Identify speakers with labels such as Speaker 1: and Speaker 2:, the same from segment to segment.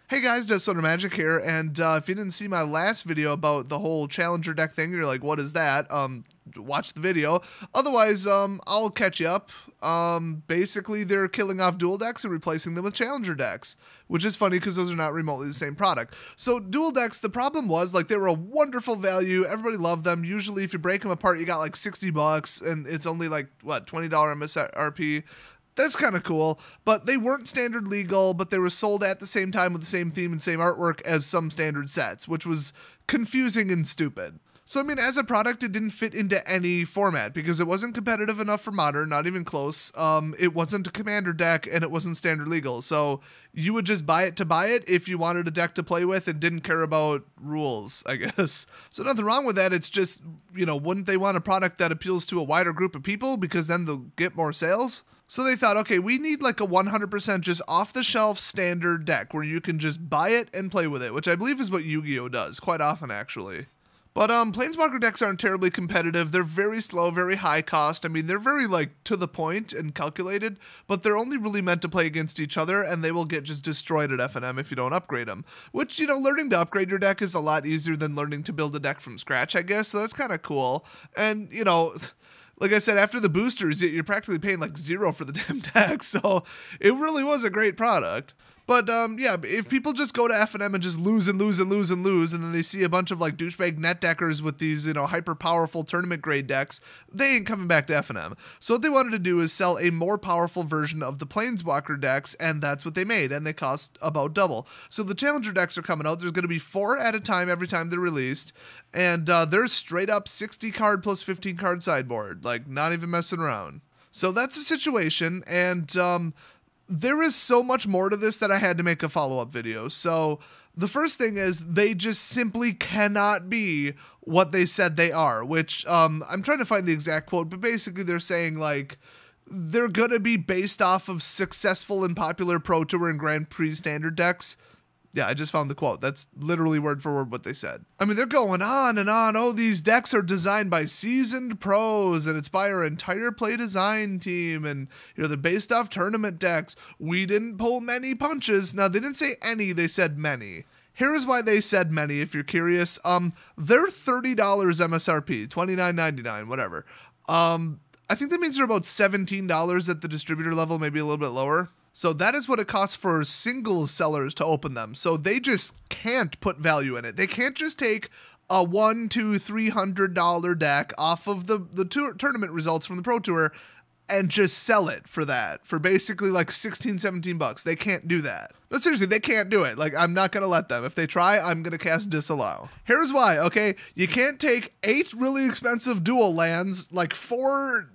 Speaker 1: Hey guys, Disjointed Magic here, and if you didn't see my last video about the whole Challenger deck thing, you're like, what is that? Watch the video. Otherwise, I'll catch you up. Basically, they're killing off Duel Decks and replacing them with Challenger decks, which is funny because those are not remotely the same product. So Duel Decks, the problem was, like, they were a wonderful value. Everybody loved them. Usually, if you break them apart, you got like $60, and it's only like, what, $20 MSRP. That's kind of cool, but they weren't standard legal, but they were sold at the same time with the same theme and same artwork as some standard sets, which was confusing and stupid. So, I mean, as a product, it didn't fit into any format because it wasn't competitive enough for Modern, not even close. It wasn't a Commander deck, and it wasn't standard legal. So you would just buy it to buy it if you wanted a deck to play with and didn't care about rules, I guess. So nothing wrong with that. It's just, wouldn't they want a product that appeals to a wider group of people because then they'll get more sales? So they thought, okay, we need like a 100% just off-the-shelf standard deck where you can just buy it and play with it, which I believe is what Yu-Gi-Oh! Does quite often, actually. But Planeswalker decks aren't terribly competitive. They're very slow, very high cost. I mean, they're very, to the point and calculated, but they're only really meant to play against each other, and they will get just destroyed at FNM if you don't upgrade them. Which, learning to upgrade your deck is a lot easier than learning to build a deck from scratch, I guess, so that's kind of cool. And, like I said, after the boosters, you're practically paying like $0 for the damn deck, so it really was a great product. But, yeah, if people just go to FNM and just lose and lose and lose and lose, and then they see a bunch of, douchebag net deckers with these, hyper-powerful tournament-grade decks, they ain't coming back to FNM. So what they wanted to do is sell a more powerful version of the Planeswalker decks, and that's what they made, and they cost about double. So the Challenger decks are coming out. There's going to be 4 at a time every time they're released, and they're straight-up 60-card plus 15-card sideboard, not even messing around. So that's the situation, and, there is so much more to this that I had to make a follow-up video. So the first thing is they just simply cannot be what they said they are, which I'm trying to find the exact quote, but basically they're saying they're going to be based off of successful and popular Pro Tour and Grand Prix standard decks. Yeah, I just found the quote. That's literally word for word what they said. I mean, they're going on and on. Oh, these decks are designed by seasoned pros, and it's by our entire play design team, and they're based off tournament decks. We didn't pull many punches. Now, they didn't say any, they said many. Here's why they said many, if you're curious. They're $30 MSRP, $29.99, whatever. I think that means they're about $17 at the distributor level, maybe a little bit lower. So that is what it costs for single sellers to open them. So they just can't put value in it. They can't just take a $100, $200, $300 deck off of the tournament results from the Pro Tour and just sell it for that, for basically $16, $17. They can't do that. No, seriously, they can't do it. I'm not going to let them. If they try, I'm going to cast disallow. Here's why, okay? You can't take 8 really expensive dual lands, 4,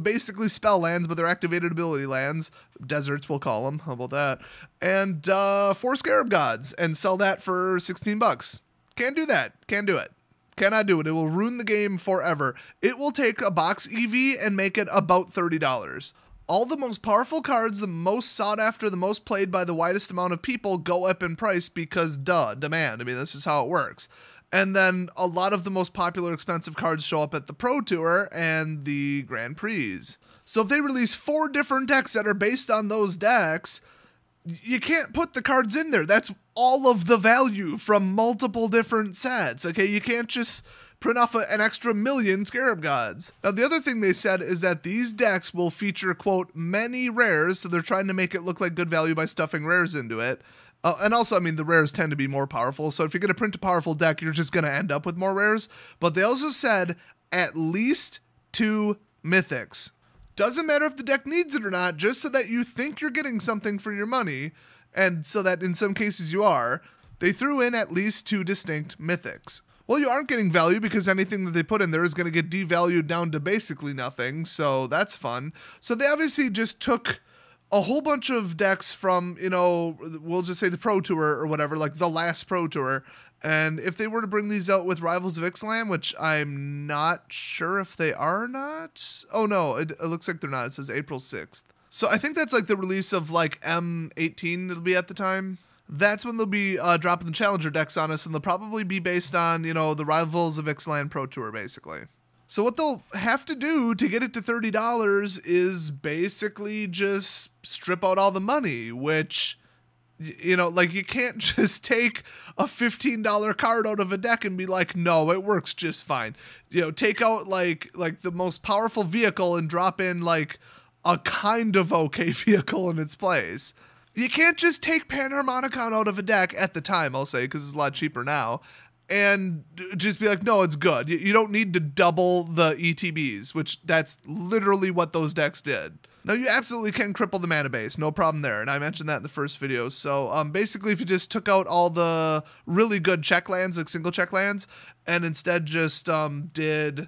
Speaker 1: basically spell lands, but they're activated ability lands. Deserts, we'll call them. How about that? And 4 Scarab Gods, and sell that for $16. Can't do that. Can't do it. Cannot do it. It will ruin the game forever. It will take a box EV and make it about $30. All the most powerful cards, the most sought after, the most played by the widest amount of people go up in price because, demand. I mean, this is how it works. And then a lot of the most popular expensive cards show up at the Pro Tour and the Grand Prix. So if they release 4 different decks that are based on those decks, you can't put the cards in there. That's all of the value from multiple different sets. Okay, you can't just print off an extra million Scarab Gods. Now, the other thing they said is that these decks will feature, quote, many rares, so they're trying to make it look like good value by stuffing rares into it. And also, I mean, the rares tend to be more powerful, so if you're going to print a powerful deck, you're just going to end up with more rares. But they also said at least 2 mythics. Doesn't matter if the deck needs it or not, just so that you think you're getting something for your money, and so that in some cases you are, they threw in at least 2 distinct mythics. Well, you aren't getting value because anything that they put in there is going to get devalued down to basically nothing, so that's fun. So they obviously just took a whole bunch of decks from, we'll just say the Pro Tour or whatever, the last Pro Tour, and if they were to bring these out with Rivals of Ixalan, which I'm not sure if they are or not. Oh, no, it looks like they're not. It says April 6th. So I think that's the release of M18 it'll be at the time. That's when they'll be dropping the Challenger decks on us, and they'll probably be based on, the Rivals of Ixalan Pro Tour, basically. So what they'll have to do to get it to $30 is basically just strip out all the money, which You know, like you can't just take a $15 card out of a deck and be like, no, it works just fine. You know, take out like the most powerful vehicle and drop in like a kind of okay vehicle in its place. You can't just take Panharmonicon out of a deck at the time, I'll say, because it's a lot cheaper now, and just be like, no, it's good. You don't need to double the ETBs, which that's literally what those decks did. Now, you absolutely can cripple the mana base, no problem there, and I mentioned that in the first video. So basically, if you just took out all the really good check lands, like single check lands, and instead just did,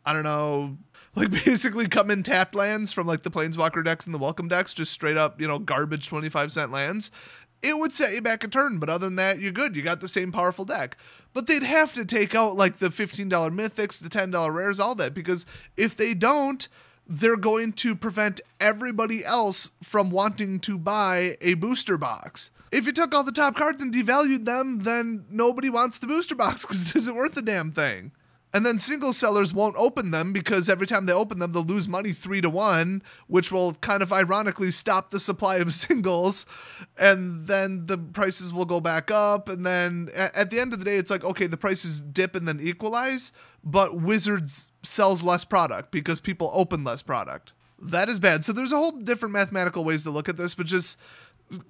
Speaker 1: I don't know, like basically come in tapped lands from like the Planeswalker decks and the Welcome decks, just straight up, you know, garbage 25-cent lands, it would set you back a turn. But other than that, you're good. You got the same powerful deck. But they'd have to take out like the $15 mythics, the $10 rares, all that, because if they don't, they're going to prevent everybody else from wanting to buy a booster box. If you took all the top cards and devalued them, then nobody wants the booster box because it isn't worth a damn thing. And then single sellers won't open them because every time they open them, they'll lose money 3-1, which will kind of ironically stop the supply of singles. And then the prices will go back up. And then at the end of the day, it's like, okay, the prices dip and then equalize, but Wizards sells less product because people open less product. That is bad. So there's a whole different mathematical ways to look at this, but just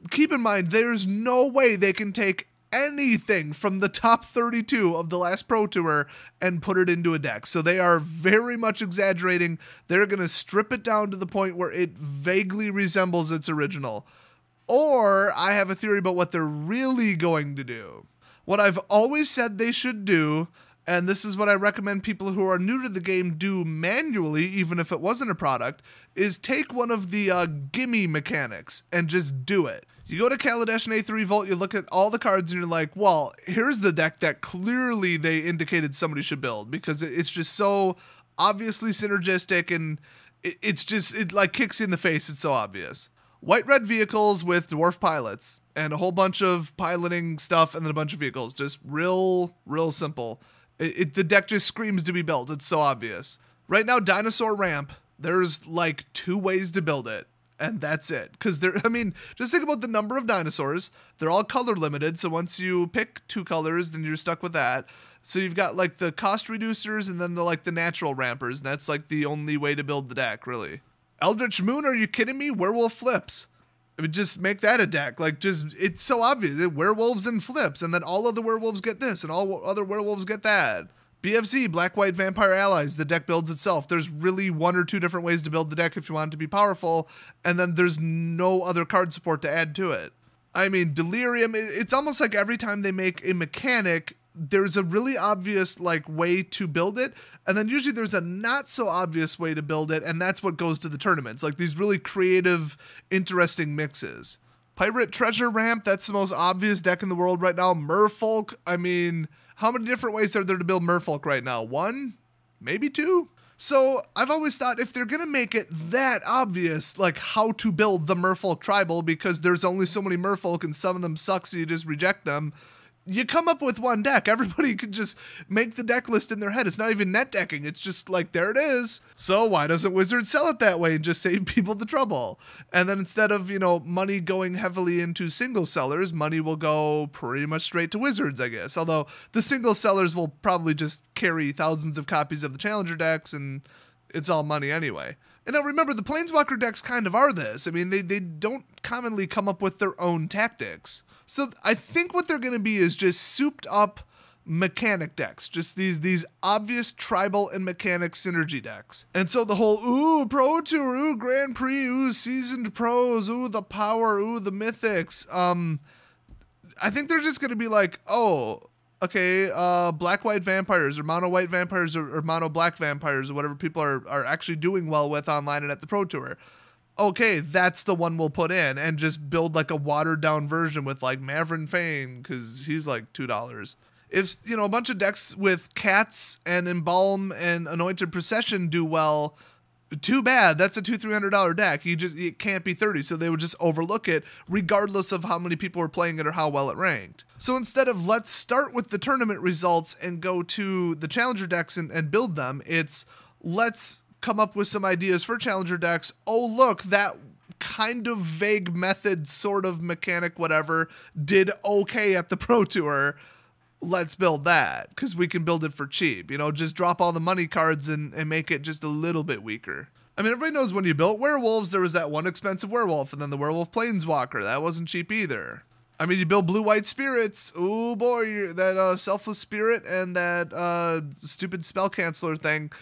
Speaker 1: keep in mind, there's no way they can take anything from the top 32 of the last Pro Tour and put it into a deck. So they are very much exaggerating. They're going to strip it down to the point where it vaguely resembles its original. Or I have a theory about what they're really going to do. What I've always said they should do, and this is what I recommend people who are new to the game do manually, even if it wasn't a product, is take one of the gimme mechanics and just do it. You go to Kaladesh and A3 Volt, you look at all the cards, and you're like, well, here's the deck that clearly they indicated somebody should build, because it's just so obviously synergistic, and it like kicks you in the face. It's so obvious. White-red vehicles with dwarf pilots, and a whole bunch of piloting stuff, and then a bunch of vehicles. Just real simple. The deck just screams to be built. It's so obvious. Right now, Dinosaur Ramp, there's like 2 ways to build it. And that's it. Because just think about the number of dinosaurs. They're all color limited. So once you pick 2 colors, then you're stuck with that. So you've got like the cost reducers and then the natural rampers. And that's like the only way to build the deck, really. Eldritch Moon, are you kidding me? Werewolf flips. I mean, just make that a deck. Like, it's so obvious. Werewolves and flips. And then all other werewolves get this. And all other werewolves get that. BFZ, Black White Vampire Allies, the deck builds itself. There's really 1 or 2 different ways to build the deck if you want it to be powerful, and then there's no other card support to add to it. I mean, Delirium, it's almost like every time they make a mechanic, there's a really obvious way to build it, and then usually there's a not so obvious way to build it, and that's what goes to the tournaments. Like these really creative, interesting mixes. Pirate Treasure Ramp, that's the most obvious deck in the world right now. Merfolk, I mean, how many different ways are there to build Merfolk right now? 1? Maybe 2? So I've always thought if they're going to make it that obvious, like how to build the Merfolk tribal, because there's only so many Merfolk and some of them suck, so you just reject them, you come up with one deck. Everybody could just make the deck list in their head. It's not even net decking. It's just like, there it is. So why doesn't Wizards sell it that way and just save people the trouble? And then instead of, money going heavily into single sellers, money will go pretty much straight to Wizards, I guess. Although the single sellers will probably just carry thousands of copies of the Challenger decks, and it's all money anyway. And now remember, the Planeswalker decks kind of are this. I mean, they don't commonly come up with their own tactics. So I think what they're going to be is just souped up mechanic decks. Just these obvious tribal and mechanic synergy decks. And so the whole, Pro Tour, Grand Prix, seasoned pros, the power, the mythics. I think they're just going to be like, okay, black-white vampires or mono-white vampires or mono-black vampires or whatever people are actually doing well with online and at the Pro Tour. Okay, that's the one we'll put in, and just build like a watered-down version with like Mavrin Fane, because he's like $2. If, a bunch of decks with Cats and Embalm and Anointed Procession do well, too bad. That's a $200-$300 deck. It can't be 30, so they would just overlook it, regardless of how many people were playing it or how well it ranked. So instead of let's start with the tournament results and go to the Challenger decks and build them, it's let's come up with some ideas for Challenger decks. Oh, look, that kind of vague method, sort of mechanic, whatever, did okay at the Pro Tour. Let's build that, because we can build it for cheap. Just drop all the money cards and make it just a little bit weaker. I mean, everybody knows when you built werewolves, there was that one expensive werewolf, and then the werewolf planeswalker. That wasn't cheap either. I mean, you build blue-white spirits. Oh boy, that selfless spirit and that stupid spell canceller thing.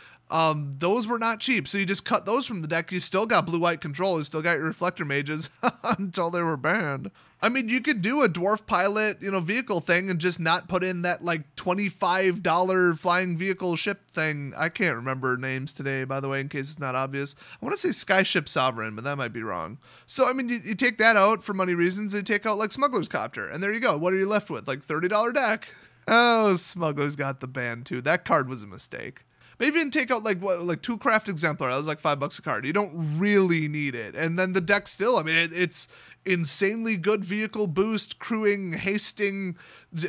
Speaker 1: Those were not cheap. So you just cut those from the deck. You still got blue-white control. You still got your reflector mages until they were banned. I mean, you could do a dwarf pilot, vehicle thing and just not put in that like $25 flying vehicle ship thing. I can't remember names today, by the way, in case it's not obvious. I want to say Skyship Sovereign, but that might be wrong. So, I mean, you take that out for money reasons. And you take out like Smuggler's Copter. And there you go. What are you left with? Like $30 deck. Oh, Smuggler's got the ban too. That card was a mistake. Maybe even take out like 2 Craft Exemplar. That was like $5 a card. You don't really need it. And then the deck still, I mean, it's insanely good vehicle boost, crewing, hasting,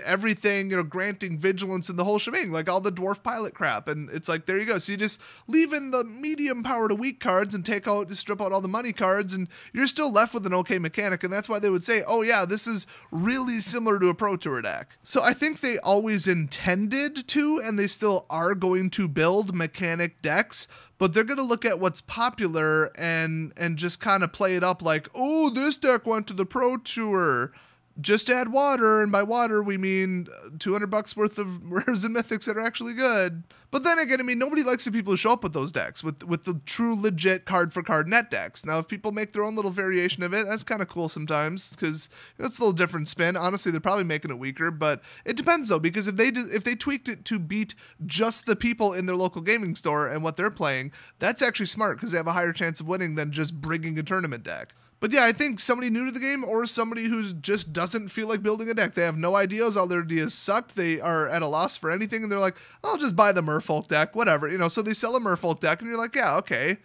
Speaker 1: everything, granting vigilance and the whole shebang, like all the dwarf pilot crap. And it's like, there you go. So you just leave in the medium power to weak cards and strip out all the money cards, and you're still left with an okay mechanic. And that's why they would say, oh yeah, this is really similar to a Pro Tour deck. So I think they always intended to, and they still are going to build mechanic decks, but they're going to look at what's popular and just kind of play it up like, oh, this deck went to the Pro Tour. Just add water, and by water we mean $200 worth of rares and mythics that are actually good. But then again, I mean, nobody likes the people who show up with those decks, with the true legit card-for-card net decks. Now, if people make their own little variation of it, that's kind of cool sometimes, because it's a little different spin. Honestly, they're probably making it weaker, but it depends, though, because if they tweaked it to beat just the people in their local gaming store and what they're playing, that's actually smart, because they have a higher chance of winning than just bringing a tournament deck. But yeah, I think somebody new to the game or somebody who just doesn't feel like building a deck, they have no ideas, all their ideas sucked, they are at a loss for anything, and they're like, I'll just buy the Merfolk deck, whatever. So they sell a Merfolk deck, and you're like, yeah, okay,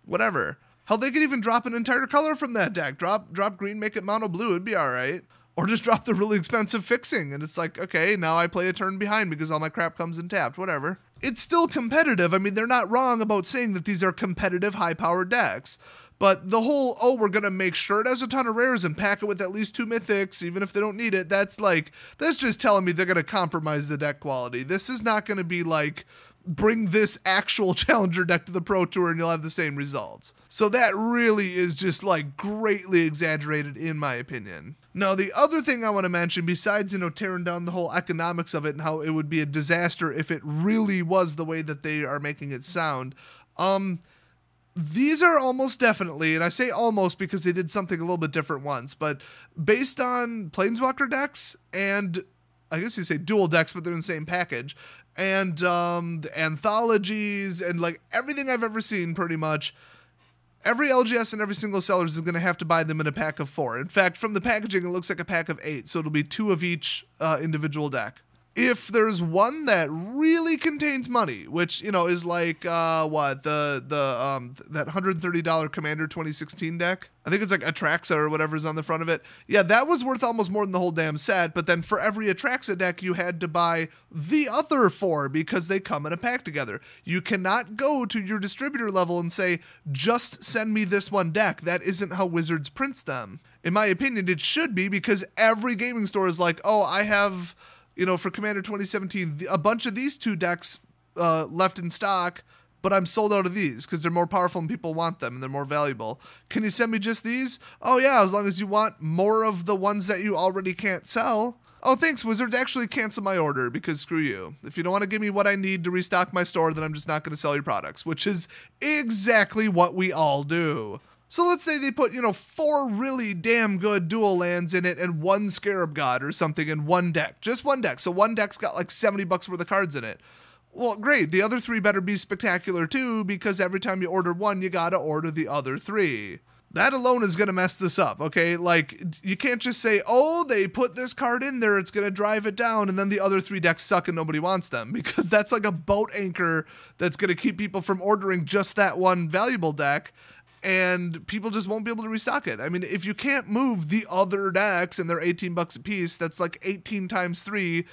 Speaker 1: whatever. Hell, they could even drop an entire color from that deck. Drop green, make it mono blue, it'd be all right. Or just drop the really expensive fixing, and it's like, okay, now I play a turn behind because all my crap comes in tapped, whatever. It's still competitive. I mean, they're not wrong about saying that these are competitive, high-powered decks. But the whole, we're going to make sure it has a ton of rares and pack it with at least 2 mythics, even if they don't need it, that's just telling me they're going to compromise the deck quality. This is not going to be like, bring this actual Challenger deck to the Pro Tour and you'll have the same results. So that really is just greatly exaggerated in my opinion. Now, the other thing I want to mention, besides, tearing down the whole economics of it and how it would be a disaster if it really was the way that they are making it sound, these are almost definitely, and I say almost because they did something a little bit different once, but based on Planeswalker decks and, I guess you say dual decks, but they're in the same package, and the anthologies and everything I've ever seen pretty much, every LGS and every single seller is going to have to buy them in a pack of 4. In fact, from the packaging, it looks like a pack of 8, so it'll be 2 of each individual deck. If there's one that really contains money, which, is that $130 Commander 2016 deck? I think it's Atraxa or whatever's on the front of it. Yeah, that was worth almost more than the whole damn set, but then for every Atraxa deck, you had to buy the other 4 because they come in a pack together. You cannot go to your distributor level and say, just send me this one deck. That isn't how Wizards prints them. In my opinion, it should be, because every gaming store is like, oh, I have, for Commander 2017, a bunch of these 2 decks left in stock, but I'm sold out of these because they're more powerful and people want them and they're more valuable. Can you send me just these? Oh yeah, as long as you want more of the ones that you already can't sell. Oh, thanks, Wizards. Actually, cancel my order because screw you. If you don't want to give me what I need to restock my store, then I'm just not going to sell your products, which is exactly what we all do. So let's say they put, 4 really damn good dual lands in it and 1 Scarab God or something in one deck. Just one deck. So one deck's got $70 worth of cards in it. Well, great. The other 3 better be spectacular too, because every time you order one, you gotta order the other 3. That alone is going to mess this up, okay? You can't just say, oh, they put this card in there, it's going to drive it down, and then the other 3 decks suck and nobody wants them, because that's like a boat anchor that's going to keep people from ordering just that one valuable deck, and people just won't be able to restock it. I mean, if you can't move the other decks and they're $18 a piece, that's 18 times 3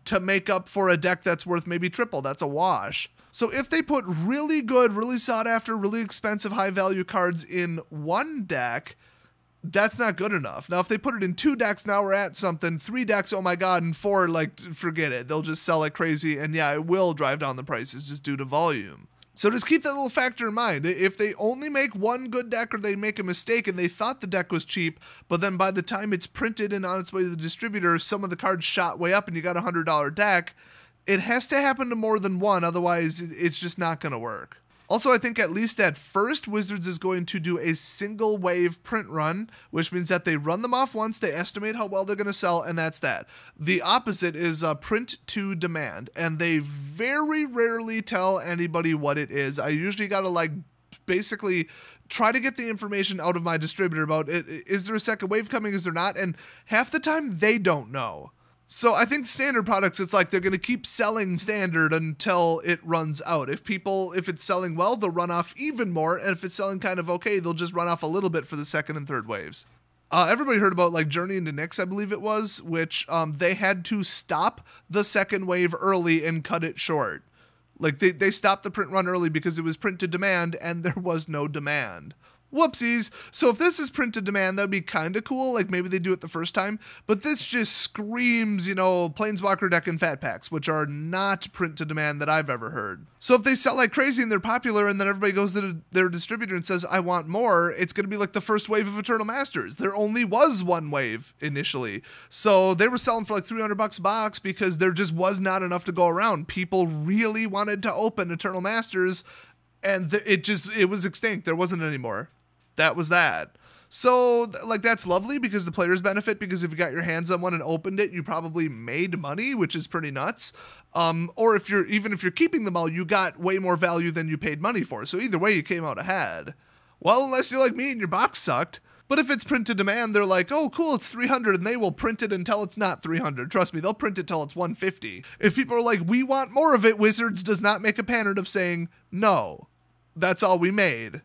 Speaker 1: to make up for a deck that's worth maybe triple. That's a wash. So if they put really good, really sought after, really expensive, high value cards in one deck, that's not good enough. Now, if they put it in 2 decks, now we're at something. 3 decks, oh my god, and 4, like, forget it. They'll just sell like crazy, and yeah, it will drive down the prices just due to volume. So just keep that little factor in mind. If they only make one good deck or they make a mistake and they thought the deck was cheap, but then by the time it's printed and on its way to the distributor, some of the cards shot way up and you got a $100 deck, it has to happen to more than one, otherwise it's just not going to work. Also, I think at least at first, Wizards is going to do a single wave print run, which means that they run them off once, they estimate how well they're going to sell, and that's that. The opposite is print to demand, and they very rarely tell anybody what it is. I usually got to like basically try to get the information out of my distributor about it. Is there a second wave coming? Is there not? And half the time they don't know. So I think standard products, it's like they're going to keep selling standard until it runs out. If it's selling well, they'll run off even more. And if it's selling kind of okay, they'll just run off a little bit for the second and third waves. Everybody heard about like Journey into Nyx, I believe it was, which they had to stop the second wave early and cut it short. Like they stopped the print run early because it was print to demand and there was no demand. Whoopsies. So if this is print to demand, that'd be kind of cool. Like maybe they do it the first time, but this just screams, Planeswalker deck and fat packs, which are not print to demand that I've ever heard. So if they sell like crazy and they're popular and then everybody goes to their distributor and says, I want more, it's going to be like the first wave of Eternal Masters. There only was one wave initially. So they were selling for like $300 a box because there just was not enough to go around. People really wanted to open Eternal Masters and it was extinct. There wasn't any more. That was that. So, like, that's lovely because the players benefit because if you got your hands on one and opened it, you probably made money, which is pretty nuts. Or if you're keeping them all, you got way more value than you paid money for. So either way, you came out ahead. Well, unless you're like me and your box sucked. But if it's print to demand, they're like, oh, cool, it's 300, and they will print it until it's not 300. Trust me, they'll print it till it's 150. If people are like, we want more of it, Wizards does not make a pattern of saying, no, that's all we made.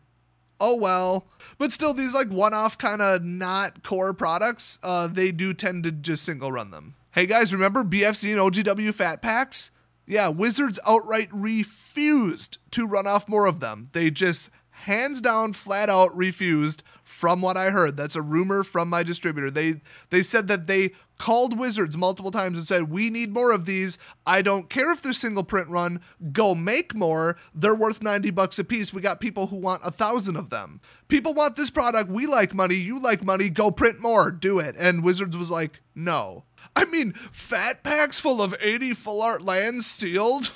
Speaker 1: Oh well. But still, these like one-off kind of not core products, they do tend to just single run them. Hey guys, remember BFC and OGW fat packs? Yeah, Wizards outright refused to run off more of them. They just hands down, flat out refused from what I heard. That's a rumor from my distributor. They said that they called Wizards multiple times and said, we need more of these. I don't care if they're single print run. Go make more. They're worth $90 a piece. We got people who want 1,000 of them. People want this product. We like money. You like money. Go print more. Do it. And Wizards was like, no. I mean, fat packs full of 80 full art lands sealed?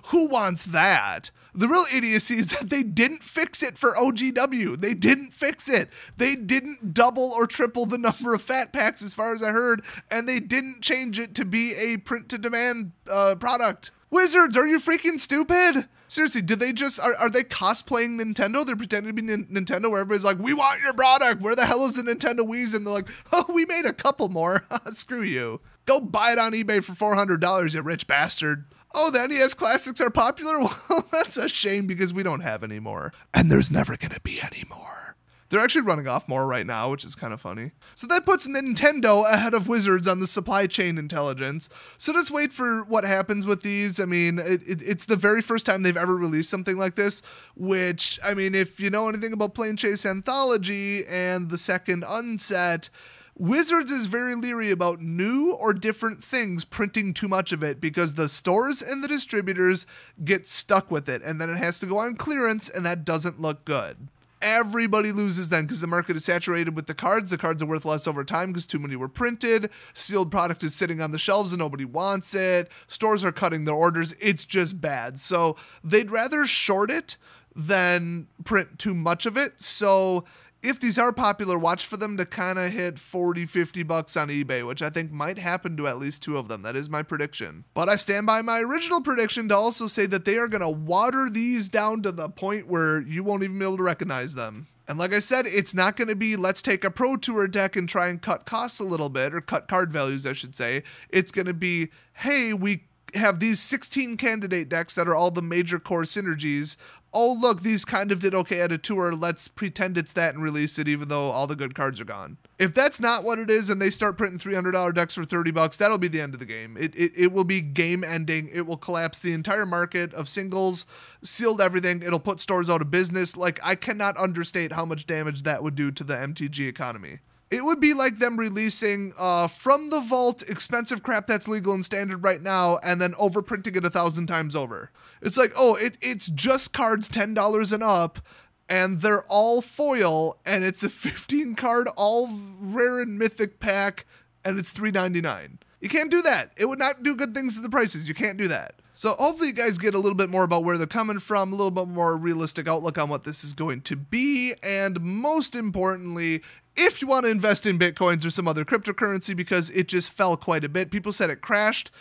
Speaker 1: Who wants that? The real idiocy is that they didn't fix it for OGW. They didn't fix it. They didn't double or triple the number of fat packs as far as I heard, and they didn't change it to be a print-to-demand product. Wizards, are you freaking stupid? Seriously, do they just, are they cosplaying Nintendo? They're pretending to be Nintendo where everybody's like, we want your product. Where the hell is the Nintendo Wii's? And they're like, oh, we made a couple more. Screw you. Go buy it on eBay for $400, you rich bastard. Oh, the NES Classics are popular? Well, that's a shame because we don't have any more. And there's never going to be any more. They're actually running off more right now, which is kind of funny. So that puts Nintendo ahead of Wizards on the supply chain intelligence. So just wait for what happens with these. I mean, it's the very first time they've ever released something like this, which, I mean, if you know anything about Plane Chase Anthology and the second unset, Wizards is very leery about new or different things printing too much of it because the stores and the distributors get stuck with it and then it has to go on clearance and that doesn't look good. Everybody loses then because the market is saturated with the cards. The cards are worth less over time because too many were printed. Sealed product is sitting on the shelves and nobody wants it. Stores are cutting their orders. It's just bad. So they'd rather short it than print too much of it. So if these are popular, watch for them to kind of hit $40-50 on eBay, which I think might happen to at least 2 of them. That is my prediction. But I stand by my original prediction to also say that they are going to water these down to the point where you won't even be able to recognize them. And like I said, it's not going to be, let's take a Pro Tour deck and try and cut costs a little bit, or cut card values, I should say. It's going to be, hey, we have these 16 candidate decks that are all the major core synergies. oh, look, these kind of did okay at a tour. Let's pretend it's that and release it even though all the good cards are gone. If that's not what it is and they start printing $300 decks for $30, that'll be the end of the game. It will be game ending. It will collapse the entire market of singles, sealed everything. It'll put stores out of business. Like, I cannot understate how much damage that would do to the MTG economy. It would be like them releasing from the vault expensive crap that's legal and standard right now and then overprinting it 1,000 times over. It's like, oh, it's just cards $10 and up, and they're all foil, and it's a 15 card all rare and mythic pack, and it's $3.99. You can't do that. It would not do good things to the prices. You can't do that. So hopefully you guys get a little bit more about where they're coming from, a little bit more realistic outlook on what this is going to be, and most importantly, if you want to invest in Bitcoins or some other cryptocurrency because it just fell quite a bit. People said it crashed.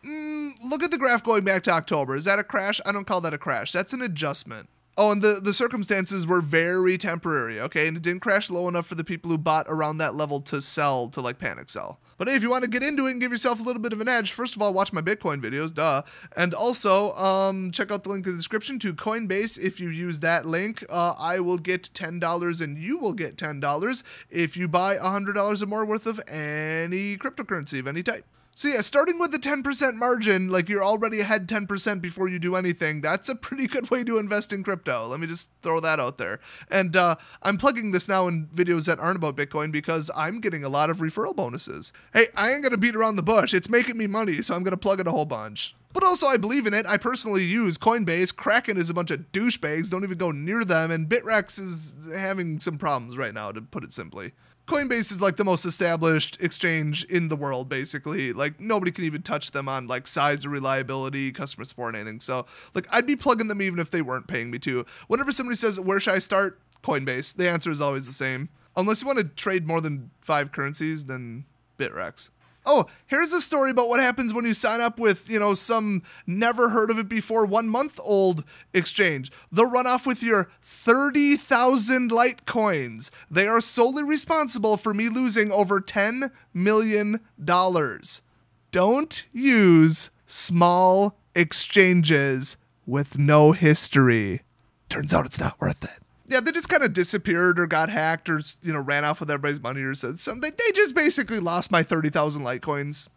Speaker 1: Look at the graph going back to October. Is that a crash? I don't call that a crash. That's an adjustment. Oh, and the circumstances were very temporary, okay? And it didn't crash low enough for the people who bought around that level to sell, to like panic sell. But hey, if you want to get into it and give yourself a little bit of an edge, first of all, watch my Bitcoin videos, duh. And also, check out the link in the description to Coinbase. If you use that link, I will get $10 and you will get $10 if you buy $100 or more worth of any cryptocurrency of any type. So yeah, starting with a 10% margin, like you're already ahead 10% before you do anything, that's a pretty good way to invest in crypto. Let me just throw that out there. And I'm plugging this now in videos that aren't about Bitcoin because I'm getting a lot of referral bonuses. Hey, I ain't going to beat around the bush. It's making me money, so I'm going to plug it a whole bunch. But also, I believe in it. I personally use Coinbase. Kraken is a bunch of douchebags. Don't even go near them. And Bittrex is having some problems right now, to put it simply. Coinbase is like the most established exchange in the world, basically. Like, nobody can even touch them on like size or reliability, customer support, anything. So, like, I'd be plugging them even if they weren't paying me to. Whenever somebody says, where should I start? Coinbase. The answer is always the same. Unless you want to trade more than 5 currencies, then Bittrex. Oh, here's a story about what happens when you sign up with, some never heard of it before 1-month-old exchange. They'll run off with your 30,000 Litecoins. They are solely responsible for me losing over $10 million. Don't use small exchanges with no history. Turns out it's not worth it. Yeah, they just kind of disappeared or got hacked or, ran off with everybody's money or something. They just basically lost my 30,000 Litecoins.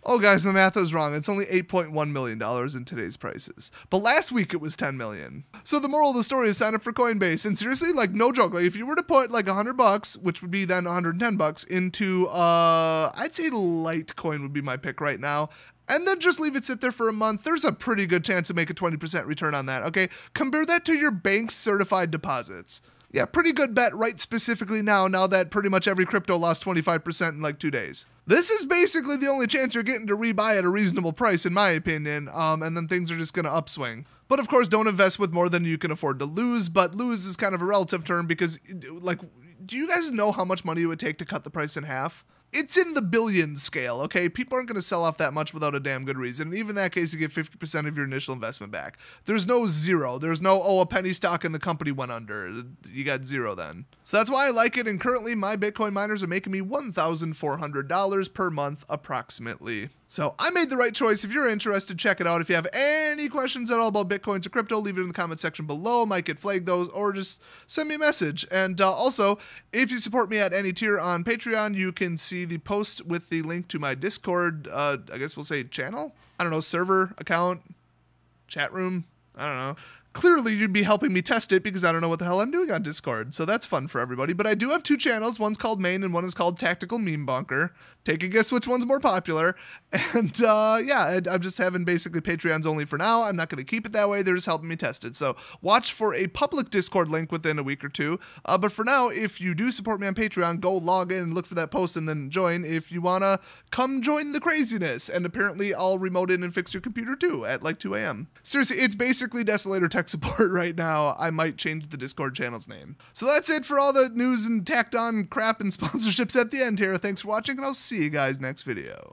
Speaker 1: Oh, guys, my math was wrong. It's only $8.1 million in today's prices. But last week it was $10 million. So the moral of the story is sign up for Coinbase. And seriously, like, no joke. Like, if you were to put like $100, which would be then $110 into, I'd say Litecoin would be my pick right now. And then just leave it sit there for a month. There's a pretty good chance to make a 20% return on that, okay? Compare that to your bank's certified deposits. Yeah, pretty good bet right specifically now that pretty much every crypto lost 25% in like 2 days. This is basically the only chance you're getting to rebuy at a reasonable price, in my opinion, and then things are just going to upswing. But of course, don't invest with more than you can afford to lose, but lose is kind of a relative term because, like, do you guys know how much money it would take to cut the price in half? It's in the billions scale, okay? People aren't going to sell off that much without a damn good reason. And even in that case, you get 50% of your initial investment back. There's no zero. There's no, a penny stock and the company went under. You got zero then. So that's why I like it. And currently, my Bitcoin miners are making me $1,400 per month, approximately. So I made the right choice. If you're interested, check it out. If you have any questions at all about Bitcoins or crypto, leave it in the comment section below. Might get flagged those, or just send me a message. And also, if you support me at any tier on Patreon, you can see the post with the link to my Discord, I guess we'll say channel? I don't know, server, account, chat room, I don't know. Clearly, you'd be helping me test it because I don't know what the hell I'm doing on Discord, so that's fun for everybody. But I do have 2 channels. One's called Main and one is called Tactical Meme Bunker. Take a guess which one's more popular. And yeah, I'm just having basically Patreons only for now. I'm not going to keep it that way. They're just helping me test it. So watch for a public Discord link within a week or 2. But for now, if you do support me on Patreon, go log in and look for that post and then join if you want to come join the craziness. And apparently I'll remote in and fix your computer too at like 2 a.m. Seriously, it's basically Desolator Tech Support right now. I might change the Discord channel's name. So that's it for all the news and tacked on crap and sponsorships at the end here. Thanks for watching, and I'll see you guys next video.